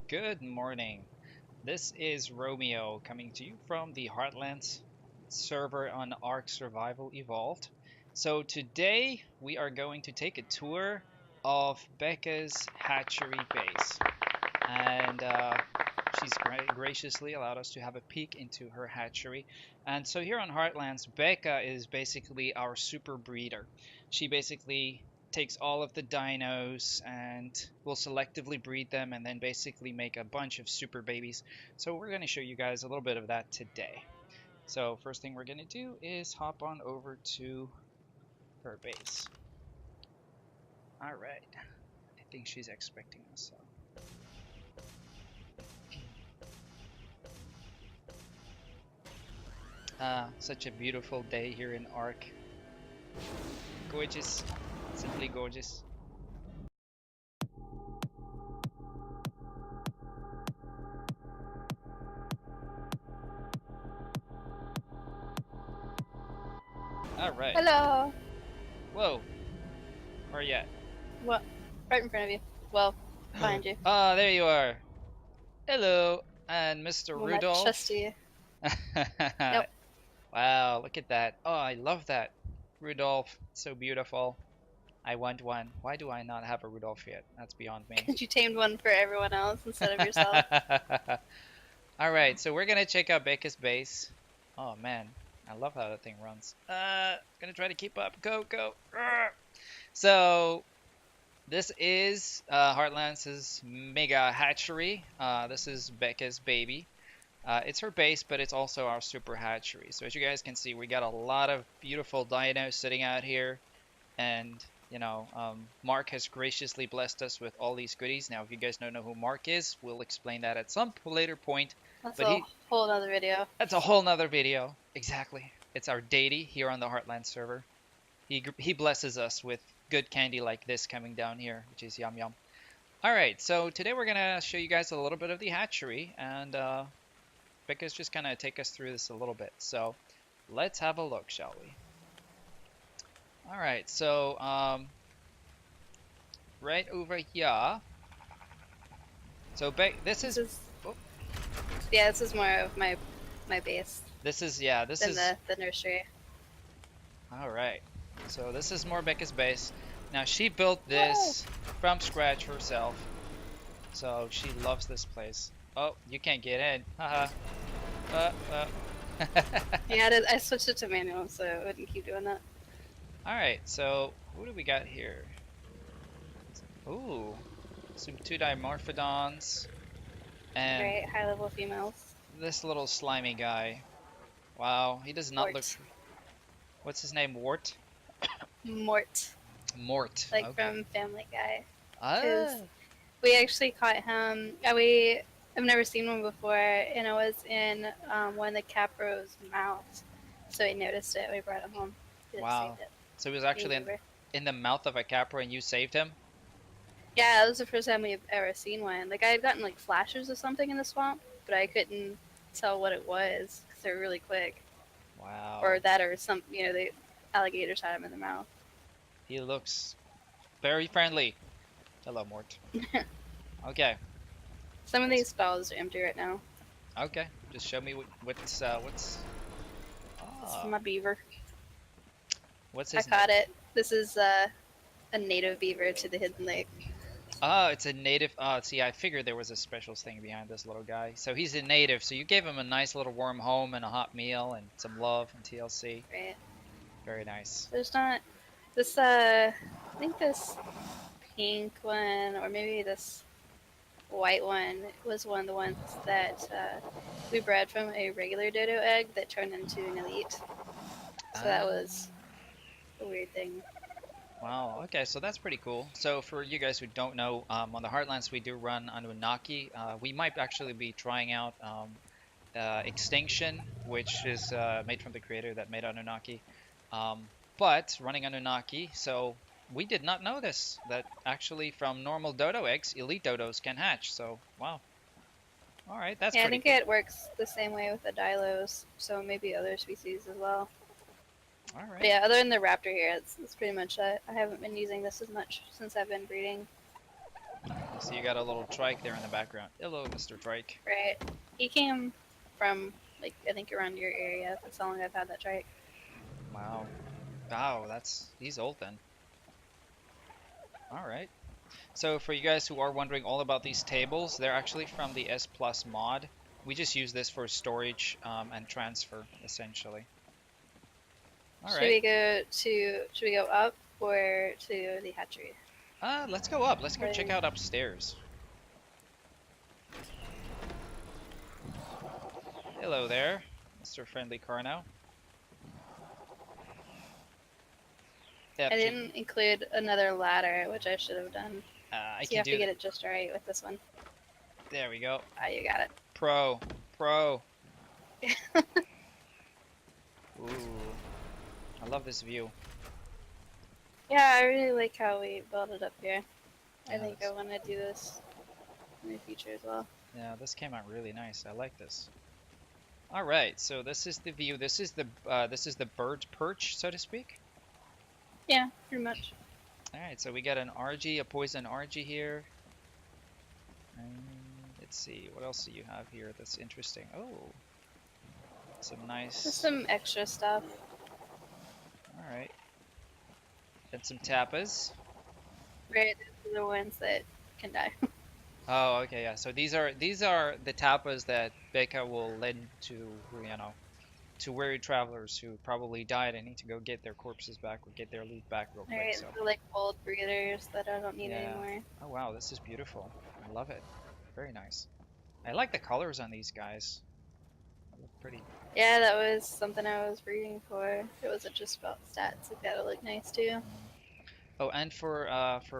Good morning. This is Romeo coming to you from the Heartlands server on Ark Survival Evolved. So today we are going to take a tour of Becca's hatchery base, and she's graciously allowed us to have a peek into her hatchery. And so here on Heartlands, Becca is basically our super breeder. She basically takes all of the dinos and will selectively breed them and then basically make a bunch of super babies. So we're going to show you guys a little bit of that today. So first thing we're going to do is hop on over to her base. All right. I think she's expecting us. So. Such a beautiful day here in Ark. Gorgeous. Simply gorgeous. Alright. Hello. Whoa. Where are you at? What? Right in front of you. Well, behind you. Ah, there you are. Hello. And Mr. Well, my Rudolph. trusty. Yep. Wow, look at that. Oh, I love that. Rudolph. So beautiful. I want one. Why do I not have a Rudolph yet? That's beyond me. Because you tamed one for everyone else instead of yourself. Alright, so we're gonna check out Becca's base. Oh man, I love how that thing runs. Gonna try to keep up. Go, go. So, this is Heartlands' mega hatchery. This is Becca's baby. It's her base, but it's also our super hatchery. So as you guys can see, we got a lot of beautiful dinos sitting out here. And, Mark has graciously blessed us with all these goodies. Now, if you guys don't know who Mark is, we'll explain that at some later point. That's But a whole other video. that's a whole nother video. Exactly. It's our deity here on the Heartland server. He blesses us with good candy like this coming down here, which is yum yum. All right, so today we're gonna show you guys a little bit of the hatchery, and Becca's just gonna take us through this a little bit. So let's have a look, shall we? All right, so right over here. So this is oh, yeah, this is more of my base this is than the nursery. all right. So this is more Becca's base. Now she built this from scratch herself. So she loves this place. Oh, you can't get in. Haha. Yeah, I switched it to manual so it wouldn't keep doing that. Alright, so what do we got here? Ooh, some two dimorphodons. And Right, high level females. this little slimy guy. Wow, he does not look... What's his name? Wart? Mort. Mort. Like okay. from Family Guy. Ah. We actually caught him. I've never seen one before, and it was in one of the Capro's mouths. So we noticed it. We brought him home. Wow. So he was actually in the mouth of a capra, and you saved him? Yeah, it was the first time we've ever seen one. Like I had gotten like flashes of something in the swamp, but I couldn't tell what it was because they're really quick. Wow. Or that, or some, the alligators had him in the mouth. He looks very friendly. Hello, Mort. Okay. Some of these stalls are empty right now. Okay, just show me what's. This is my beaver. What's his I caught it. This is a native beaver to the hidden lake. Oh, it's a native. Oh, see, I figured there was a special thing behind this little guy. So he's a native. So you gave him a nice little warm home and a hot meal and some love and TLC. Right. Very nice. There's not this. I think this pink one, or maybe this white one, was one of the ones that we bred from a regular dodo egg that turned into an elite. So that was a weird thing. Wow, okay, so that's pretty cool. So for you guys who don't know, on the Heartlands we do run Anunnaki. We might actually be trying out Extinction, which is made from the creator that made Anunnaki. But running Anunnaki, so we did not know this, that actually from normal dodo eggs, elite dodos can hatch. So, wow. All right, that's I pretty think cool. it works the same way with the Dilos, so maybe other species as well. All right. But yeah, other than the raptor here, it's pretty much it. I haven't been using this as much since I've been breeding. I see you got a little trike there in the background. Hello, Mr. Trike. Right. He came from, like, I think around your area. That's how long I've had that trike. Wow. Wow, he's old then. All right. So for you guys who are wondering all about these tables, they're actually from the S Plus mod. We just use this for storage and transfer, essentially. All Should right. we go to, should we go up or to the hatchery? Let's go up. Let's go check Like, out upstairs. Hello there, Mr. Friendly Carno. I Yep, didn't include another ladder, which I should have done. I So you can have to do get that. it just right with this one. There we go. Ah, you got it. Pro. Pro. Ooh. I love this view. Yeah, I really like how we built it up here. I Yeah, think I want to do this in the future as well. yeah, this came out really nice. I like this. All right, so this is the view. This is the bird's perch, so to speak. Yeah, pretty much. All right, so we got an RG, a poison RG here. And let's see, what else do you have here that's interesting? Oh, some Just nice. some extra stuff. All right, and some tapas. Right, these are the ones that can die. Oh, okay, yeah. So these are the tapas that Becca will lend to, to weary travelers who probably died and need to go get their corpses back or get their loot back real quick. Alright, So, they're like old breeders that I don't need yeah. anymore. Oh wow, this is beautiful. I love it. Very nice. I like the colors on these guys. They look pretty. Yeah, that was something I was breeding for. It wasn't just about stats, it gotta look nice too. Mm. Oh, and for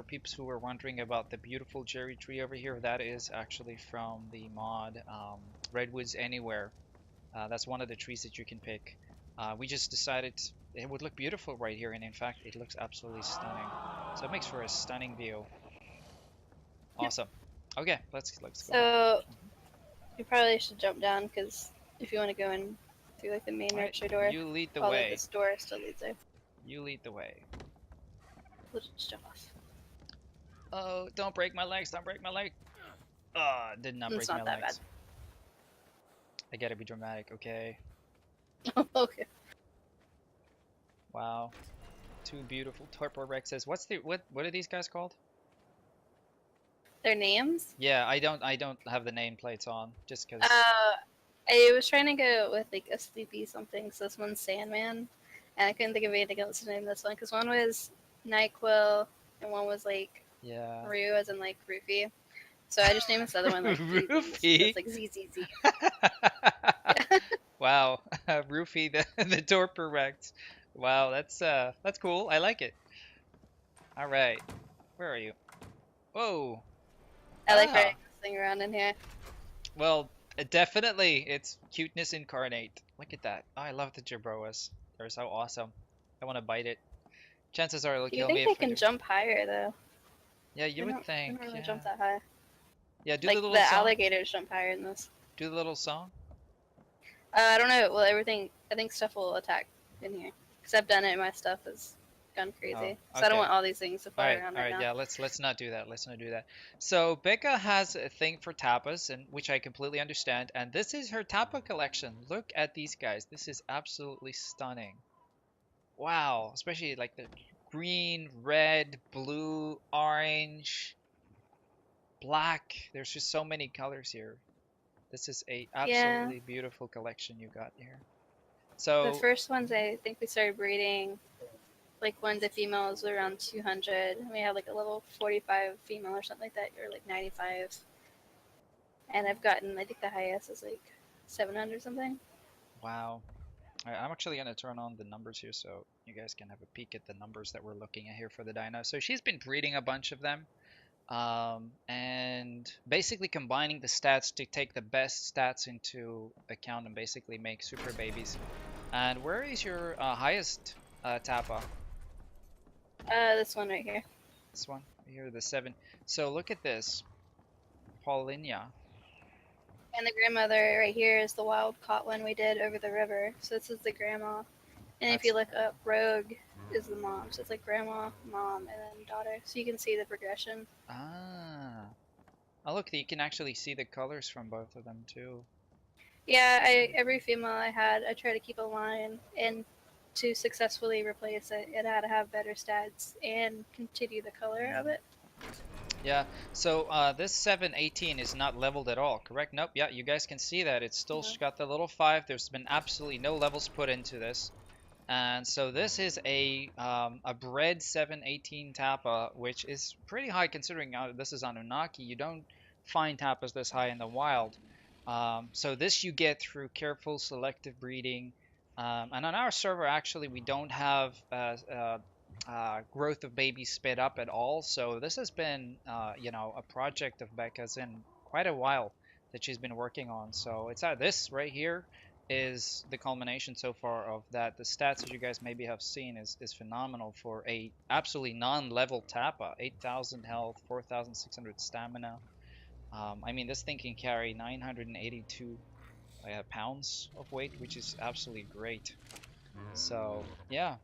peeps who were wondering about the beautiful cherry tree over here, that is actually from the mod Redwoods Anywhere. That's one of the trees that you can pick. We just decided it would look beautiful right here, and in fact, it looks absolutely stunning. So it makes for a stunning view. Yep. Awesome. Okay, let's go. So, you probably should jump down because if you want to go in through like the main All right, nurture door, you lead the although way. this door still leads there. You lead the way. We'll just jump off. Oh, don't break my legs! Don't break my leg! Ah, did not It's break my not that legs. I gotta be dramatic, okay? bad. Okay. Wow, two beautiful Torpor Rexes. What are these guys called? Their names? Yeah, I don't have the nameplates on just because. I was trying to go with like a sleepy something. So this one's Sandman, and I couldn't think of anything else to name this one because one was Nyquil and one was like Yeah. Rue, as in like Roofy. So I just named this other one like ZZ. Roofy. It's like ZZZ. Wow, Roofy the Torpor Rex. Wow, that's cool. I like it. All right, where are you? Whoa. I like riding Ah. this thing around in here. Well, definitely, it's cuteness incarnate. Look at that. Oh, I love the Jabroas. They're so awesome. I want to bite it. Chances are it'll Do you kill me think they if I can do. jump higher though? Yeah, you would They think. don't really Yeah. jump that high. Yeah, do the Like little the song. alligators jump higher than this. Do the little song. I don't know. Well, everything. I think stuff will attack in here because I've done it. My stuff has gone Oh, crazy. So I don't okay. want all these things to fly around All right right, now. yeah, let's not do that. Let's not do that. So Becca has a thing for tapas, and which I completely understand, and this is her tapa collection. Look at these guys. This is absolutely stunning. Wow, especially like the green, red, blue, orange, black. There's just so many colors here. This is a Yeah. absolutely beautiful collection you got here. The So, first ones I think we started breeding, like one to females around 200. We had like a level 45 female or something like that, or like 95. And I've gotten, I think the highest is like 700 something. wow. I'm actually going to turn on the numbers here so you guys can have a peek at the numbers that we're looking at here for the dino. So she's been breeding a bunch of them and basically combining the stats to take the best stats into account and basically make super babies. And where is your highest Tapa? This one right here. This one here, the 7. So look at this, Paulinia. And the grandmother right here is the wild caught one we did over the river. So this is the grandma. And if That's you look up Rogue, is the mom. So it's like grandma, mom, and then daughter. So you can see the progression. Ah. Oh, look, you can actually see the colors from both of them too. Yeah, every female I had, I try to keep a line, and to successfully replace it, it had to have better stats and continue the color of Mm. it. Yeah, so this 718 is not leveled at all, correct? Nope, yeah, you guys can see that. It's still Yeah. got the little 5. There's been absolutely no levels put into this. And so this is a bred 718 Tappa, which is pretty high considering this is Anunnaki. You don't find Tappas this high in the wild. So this you get through careful selective breeding. And on our server, actually, we don't have growth of babies sped up at all. So this has been, a project of Becca's in quite a while that she's been working on. So it's this right here is the culmination so far of that. The stats, as you guys maybe have seen, is phenomenal for a absolutely non-level Tappa. 8,000 health, 4,600 stamina. I mean, this thing can carry 982 pounds of weight, which is absolutely great. So yeah,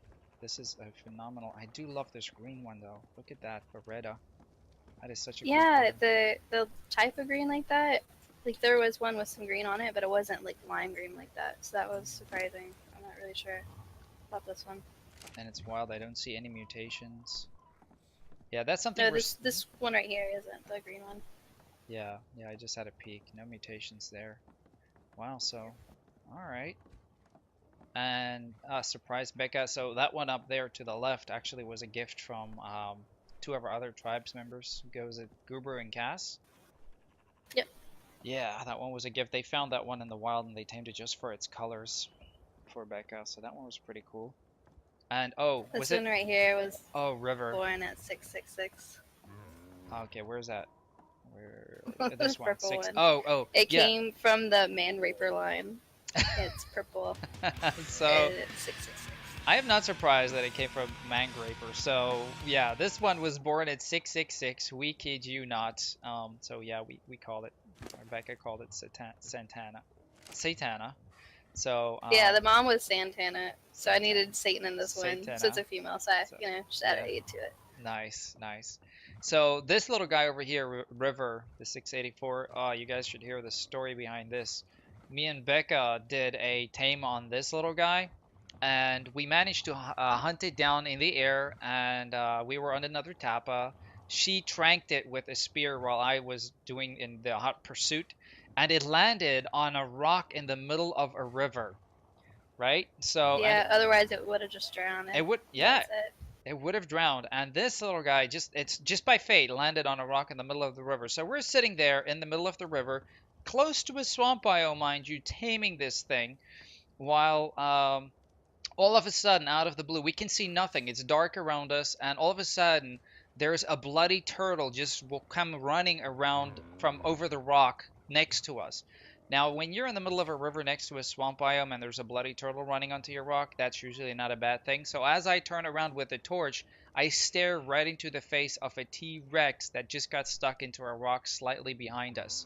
this is a phenomenal. I do love this green one though. Look at that, Beretta. That is such a cool Yeah, color. the type of green like that, like there was one with some green on it, but it wasn't like lime green like that. So that was surprising. I'm not really sure about this one. And it's wild. I don't see any mutations. Yeah, that's something No, we're. this one right here isn't the green one. Yeah, yeah, I just had a peek. No mutations there. Wow, so all right. And surprise Becca. So that one up there to the left actually was a gift from two of our other tribes members. Goes at Goober and Cass. Yep. Yeah, that one was a gift. They found that one in the wild and they tamed it just for its colors for Becca. So that one was pretty cool. And oh, This was it? one right here was Oh, River. born at 666. Okay, where's that? Where? This This one, purple six. one. Oh, oh, It yeah. came from the man raper line. It's purple So and it's 666. I am not surprised that it came from Mangraper. So yeah, this one was born at 666. We kid you not. So yeah, we called it. Rebecca called it Santana. Satana. So Yeah, the mom was Santana, so I Santana. needed Satan in this one. So it's Satana. a female, so I, So just yeah, added 8 to it. nice, nice. So this little guy over here, River, the 684. You guys should hear the story behind this. Me and Becca did a tame on this little guy, and we managed to hunt it down in the air, and we were on another Tappa. She tranked it with a spear while I was doing in the hot pursuit, and it landed on a rock in the middle of a river, right? So, and Yeah, otherwise it would have just drowned it it. would, yeah, That's it. it would have drowned. And this little guy it's just by fate landed on a rock in the middle of the river. So we're sitting there in the middle of the river, close to a swamp biome, mind you, taming this thing, while all of a sudden, out of the blue, we can see nothing. It's dark around us, and all of a sudden, there's a bloody turtle just will come running around from over the rock next to us. Now, when you're in the middle of a river next to a swamp biome and there's a bloody turtle running onto your rock, that's usually not a bad thing. So as I turn around with the torch, I stare right into the face of a T-Rex that just got stuck into a rock slightly behind us.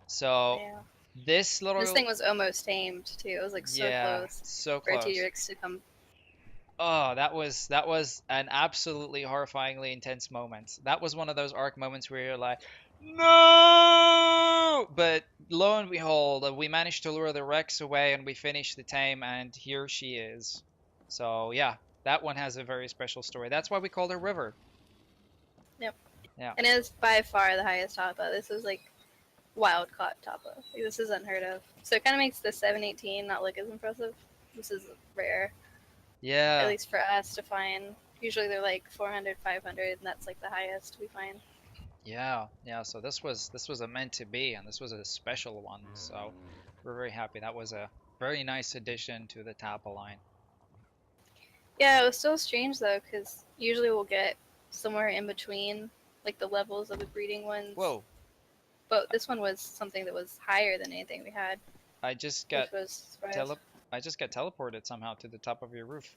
So Yeah. this This little, thing was almost tamed too. It was like so yeah, close so for a close. T-Rex to come. Oh, that was an absolutely horrifyingly intense moment. That was one of those arc moments where you're like, no! But lo and behold, we managed to lure the Rex away and we finished the tame, and here she is. So yeah, that one has a very special story. That's why we called her River. Yep. Yeah. And it is by far the highest Tappa. This is like wild caught Tappa. Like, this is unheard of. So it kind of makes the 718 not look as impressive. This is rare, at Yeah. least for us to find. Usually they're like 400, 500, and that's like the highest we find. Yeah. Yeah. So this was a meant to be, and this was a special one. So we're very happy. That was a very nice addition to the Tappa line. Yeah, it was still strange though, because usually we'll get somewhere in between, like the levels of the breeding ones. Whoa. But this one was something that was higher than anything we had, I just got which was a surprise. tele I just got teleported somehow to the top of your roof.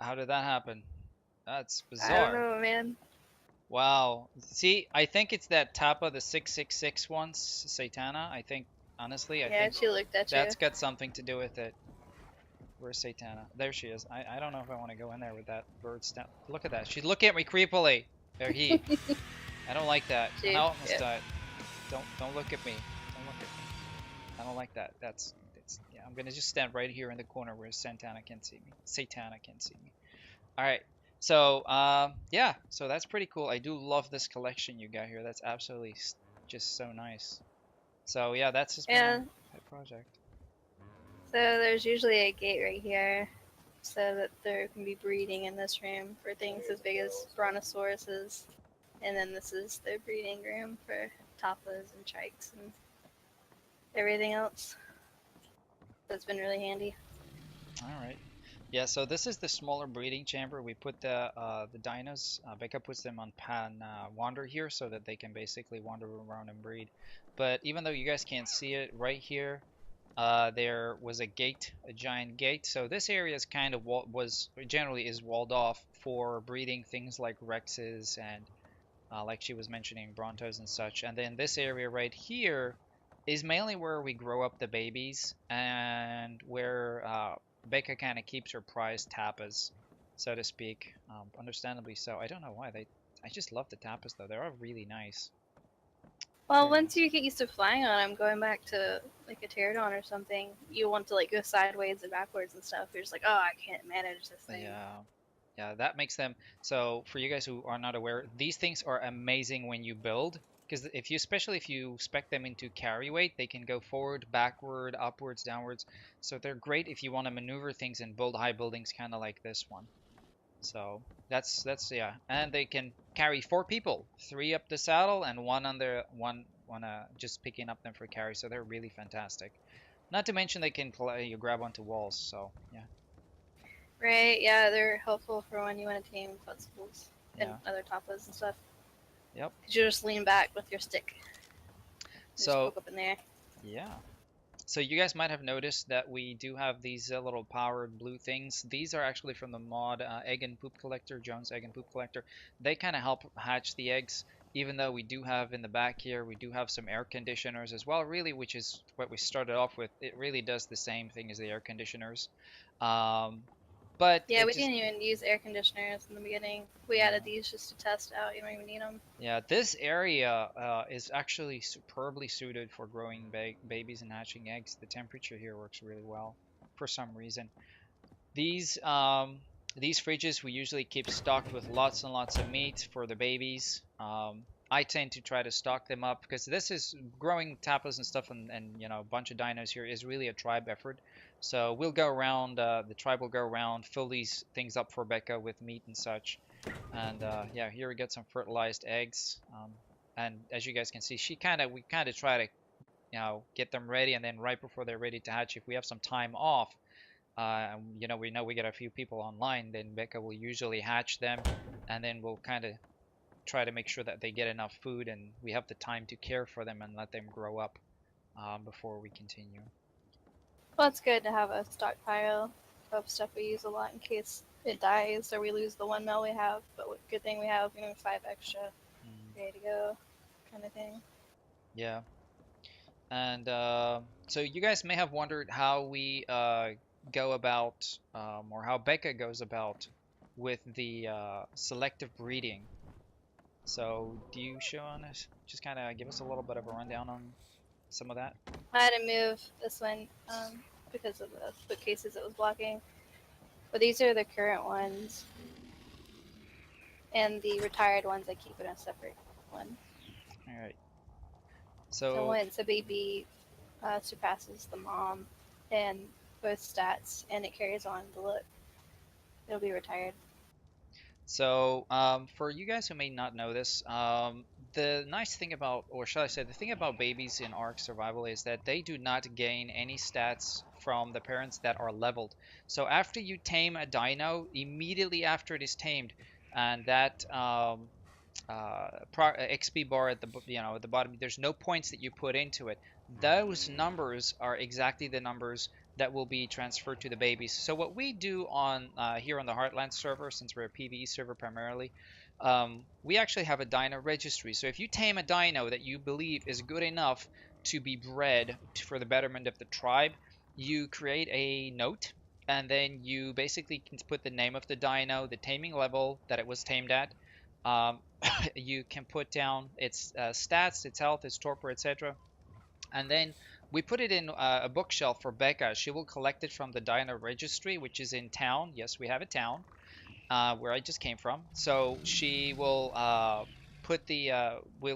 How did that happen? That's I don't bizarre. know, man. Wow. See, I think it's that Tappa, the 666 one, Satana. I think, honestly, I Yeah, think she looked at you. that's got something to do with it. Where's Satana? There she is. I don't know if I want to go in there with that bird stat. Look at that. She's looking at me creepily. There he. I don't like that. And I Dude, almost yeah. died. Don't look at me. Don't look at me. I don't like that. That's yeah. I'm gonna just stand right here in the corner where Santana can see me. Satana can see me. All right. So yeah. So that's pretty cool. I do love this collection you got here. That's absolutely just so nice. So yeah, that's just been my Yeah. pet project. So there's usually a gate right here, so that there can be breeding in this room for things as big as brontosauruses, and then this is the breeding room for tapas and trikes and everything else. That's been really handy. All right. Yeah, so this is the smaller breeding chamber. We put the dinos. Becca puts them on pan wander here so that they can basically wander around and breed. But even though you guys can't see it right here, there was a gate, a giant gate. So this area is kind of was generally is walled off for breeding things like rexes and like she was mentioning brontos and such. And then this area right here is mainly where we grow up the babies and where Becca kind of keeps her prized tapas, so to speak. Understandably so. I don't know why they. I just love the tapas though. They're all really nice. Well, Very once nice. you get used to flying on them, going back to like a pterodon or something, you want to like go sideways and backwards and stuff. You're just like, oh, I can't manage this thing. Yeah. Yeah, that makes them so for you guys who are not aware, these things are amazing when you build because if you especially if you spec them into carry weight, they can go forward, backward, upwards, downwards. So they're great if you want to maneuver things and build high buildings kind of like this one. So that's yeah, and they can carry four people, three up the saddle and one on the one just picking up them for carry. So they're really fantastic. Not to mention they can play you grab onto walls. So yeah, Right? Yeah, they're helpful for when you want to tame flexibles and yeah, other tapas and stuff. yep. Cause you just lean back with your stick and just So poke up in there. yeah. So you guys might have noticed that we do have these little powered blue things. These are actually from the mod Egg and Poop Collector, Jones Egg and Poop Collector. They kind of help hatch the eggs, even though we do have in the back here, we do have some air conditioners as well, really, which is what we started off with. It really does the same thing as the air conditioners. Um, but Yeah, it we just, didn't even use air conditioners in the beginning. We added yeah. these just to test out. You don't even need them. Yeah, this area is actually superbly suited for growing babies and hatching eggs. The temperature here works really well for some reason. These these fridges we usually keep stocked with lots and lots of meat for the babies. I tend to try to stock them up because this is growing tapas and stuff and you know a bunch of dinos here is really a tribe effort. So we'll go around, the tribe will go around, fill these things up for Becca with meat and such. And yeah, here we get some fertilized eggs. And as you guys can see, we kind of try to get them ready, and then right before they're ready to hatch, if we have some time off, you know we get a few people online, then Becca will usually hatch them, and then we'll kind of try to make sure that they get enough food and we have the time to care for them and let them grow up before we continue. Well, it's good to have a stockpile of stuff we use a lot in case it dies or we lose the one male we have. But good thing we have, five extra Mm, ready to go, kind of thing. yeah. And so you guys may have wondered how we go about, or how Becca goes about with the selective breeding. So do you, Sean, just kind of give us a little bit of a rundown on some of that? I had to move this one because of the bookcases it was blocking. But these are the current ones, and the retired ones I keep in a separate one. All right. So So once a baby surpasses the mom in both stats and it carries on the look, it'll be retired. for you guys who may not know this, the nice thing about, or shall I say, the thing about babies in Ark Survival is that they do not gain any stats from the parents that are leveled. So after you tame a dino, immediately after it is tamed, and that XP bar at the at the bottom, there's no points that you put into it. Those numbers are exactly the numbers that will be transferred to the babies. So what we do on here on the Heartlands server, since we're a PvE server primarily, we actually have a dino registry. So if you tame a dino that you believe is good enough to be bred for the betterment of the tribe, you create a note and then you basically can put the name of the dino, the taming level that it was tamed at. Um, you can put down its stats, its health, its torpor, etc. And then we put it in a bookshelf for Becca. She will collect it from the dino registry, which is in town. Yes, we have a town where I just came from. So she will put the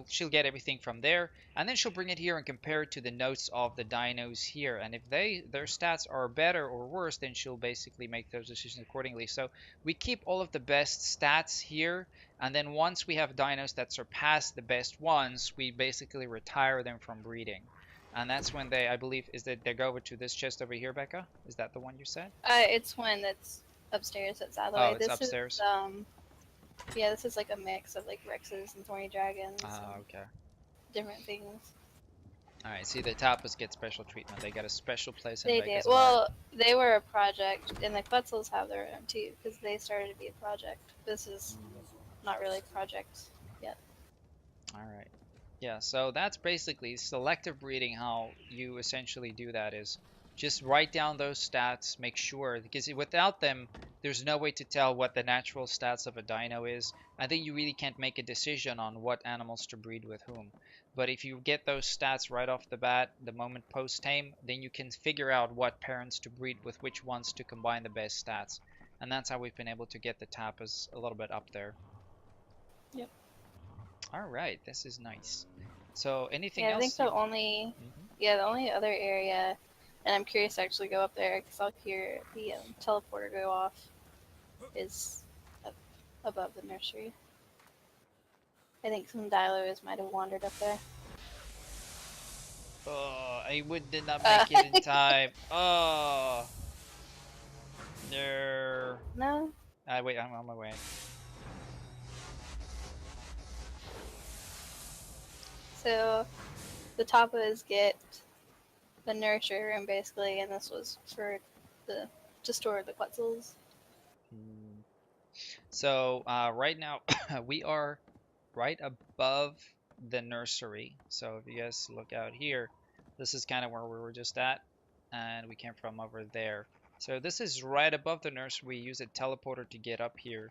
she'll get everything from there, and then she'll bring it here and compare it to the notes of the dinos here. And if their stats are better or worse, then she'll basically make those decisions accordingly. So we keep all of the best stats here, and then once we have dinos that surpass the best ones, we basically retire them from breeding. And that's when they, I believe, is that they go over to this chest over here, Becca? Is that the one you said? It's one that's upstairs that's out of the Oh, way. it's This is upstairs. yeah, this is like a mix of like Rexes and Thorny Dragons and Ah, okay. different things. All right, see, the tapas get special treatment. They got a special place in They did. Becca's heart. Well, they were a project, and the Quetzals have their own too, because they started to be a project. This is not really a project yet. All right. Yeah, so that's basically selective breeding. How you essentially do that is just write down those stats, make sure, because without them, there's no way to tell what the natural stats of a dino is. I think you really can't make a decision on what animals to breed with whom. But if you get those stats right off the bat, the moment post-tame, then you can figure out what parents to breed with which ones to combine the best stats. And that's how we've been able to get the tapas a little bit up there. Yep. All right, this is nice. So anything Yeah, I think else you? Mhm. the only other area, and I'm curious to actually go up there because I'll hear the teleporter go off, is up above the nursery. I think some dilos might have wandered up there. Oh, did not Uh, make it in time. Oh, no. no. Wait, I'm on my way. So the tapas get the nursery room basically, and this was for the to store the Quetzals. Hmm. So right now we are right above the nursery. So if you guys look out here, this is kind of where we were just at, and we came from over there. So this is right above the nursery. We use a teleporter to get up here.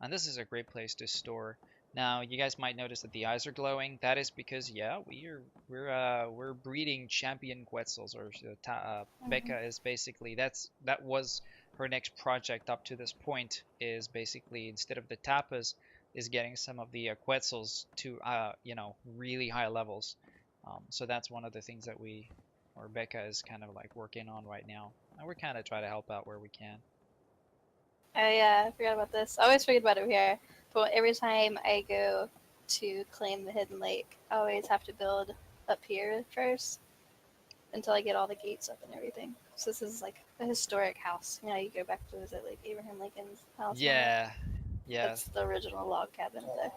And this is a great place to store. Now, you guys might notice that the eyes are glowing. That is because, yeah, we're breeding champion Quetzals, or Mm-hmm. Becca is basically that was her next project up to this point. Is basically instead of the tapas, is getting some of the Quetzals to really high levels. So that's one of the things that or Becca is kind of like working on right now, and we're kind of trying to help out where we can. I forgot about this. I always forget about it over here. But every time I go to claim the hidden lake, I always have to build up here first until I get all the gates up and everything. So this is like a historic house. You know, you go back to visit like Abraham Lincoln's house and all that. Yeah, yeah. That's the original log cabin up there.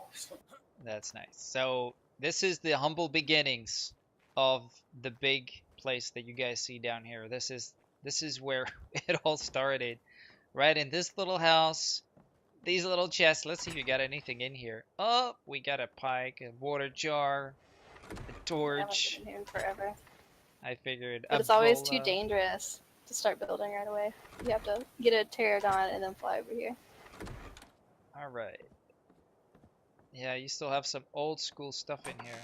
That's nice. So this is the humble beginnings of the big place that you guys see down here. This is where it all started, right in this little house, these little chests. Let's see if you got anything in here. Oh, we got a pike, a water jar, a I haven't torch. been here in forever. I figured But a it's always too bola. dangerous to start building right away. You have to get a pterodon and then fly over here. All right. Yeah, you still have some old school stuff in here.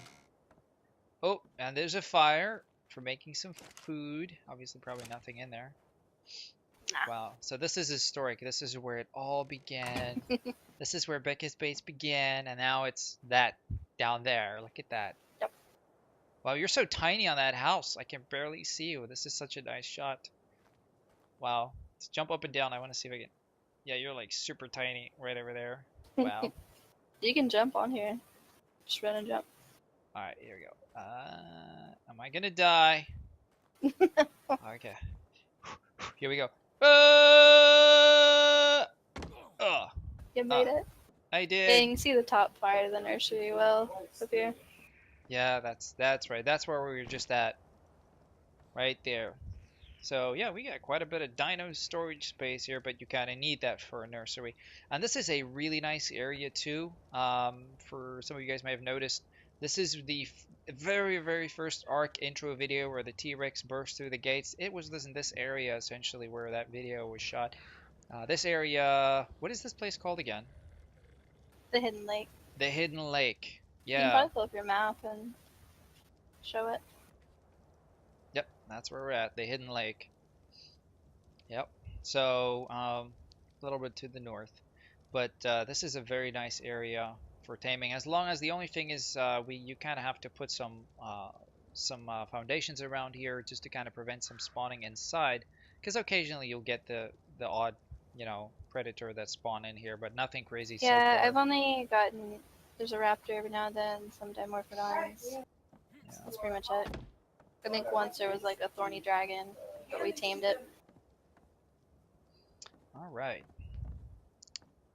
Oh, and there's a fire for making some food. Obviously, probably nothing in there. Nah. Wow. So this is historic. This is where it all began. This is where Becca's base began, and now it's that down there. Look at that. Yep. Wow, you're so tiny on that house. I can barely see you. This is such a nice shot. Wow. Let's jump up and down. I want to see if I can. Yeah, you're like super tiny right over there. Wow. You can jump on here. Just run and jump. All right, here we go. Am I gonna die? Okay. Here we go. Oh, You made it. I Yeah, did. you can see the top part of the nursery well up here. Yeah, that's right. That's where we were just at, right there. So yeah, we got quite a bit of dino storage space here, but you kind of need that for a nursery. And this is a really nice area too. For some of you guys may have noticed, This is the very, very first Ark intro video where the T-Rex burst through the gates. It was in this area essentially where that video was shot. This area, what is this place called again? The Hidden Lake. The Hidden Lake. You can Yeah. probably pull up your map and show it. Yep, that's where we're at. The Hidden Lake. Yep. So, a little bit to the north. But this is a very nice area for taming. As long as the only thing is, you kind of have to put some foundations around here just to kind of prevent some spawning inside. Because occasionally you'll get the odd, predator that spawn in here, but nothing crazy so Yeah, far. I've only gotten. There's a raptor every now and then, some dimorphodons. Yeah. That's pretty much it. I think once there was like a thorny dragon, but we tamed it. All right.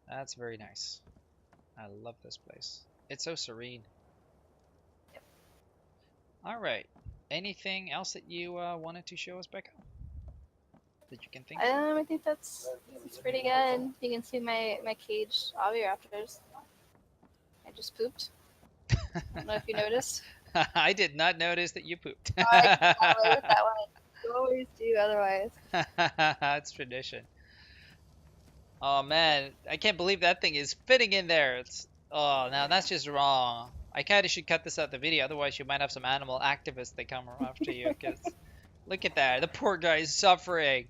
That's very nice. I love this place. It's so serene. Yep. All right. Anything else that you wanted to show us, Becca? That you can think of? I think that's pretty good. You can see my caged oviraptors. I just pooped. I don't know if you noticed. I did not notice that you pooped. I got away with that one. You always do otherwise. It's tradition. Oh man, I can't believe that thing is fitting in there. Oh, now that's just wrong. I kind of should cut this out the video, otherwise you might have some animal activists that come after you. Cause look at that, the poor guy is suffering.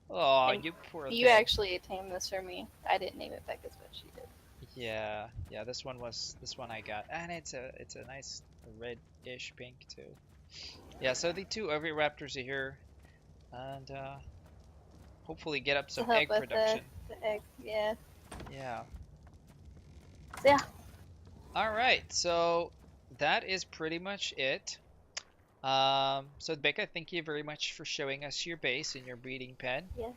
Oh, you poor You thing. actually tamed this for me. I didn't name it Becca's, but she did. Yeah, this one I got, and it's a nice reddish pink too. Yeah, so the two oviraptors are here, and hopefully get up some egg production. The egg, yeah. Yeah. So yeah. All right, so that is pretty much it. So Becca, thank you very much for showing us your base and your breeding pen. Yes.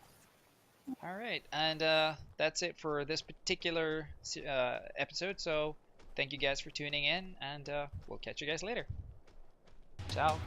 All right, and that's it for this particular episode. So thank you guys for tuning in, and we'll catch you guys later. Ciao.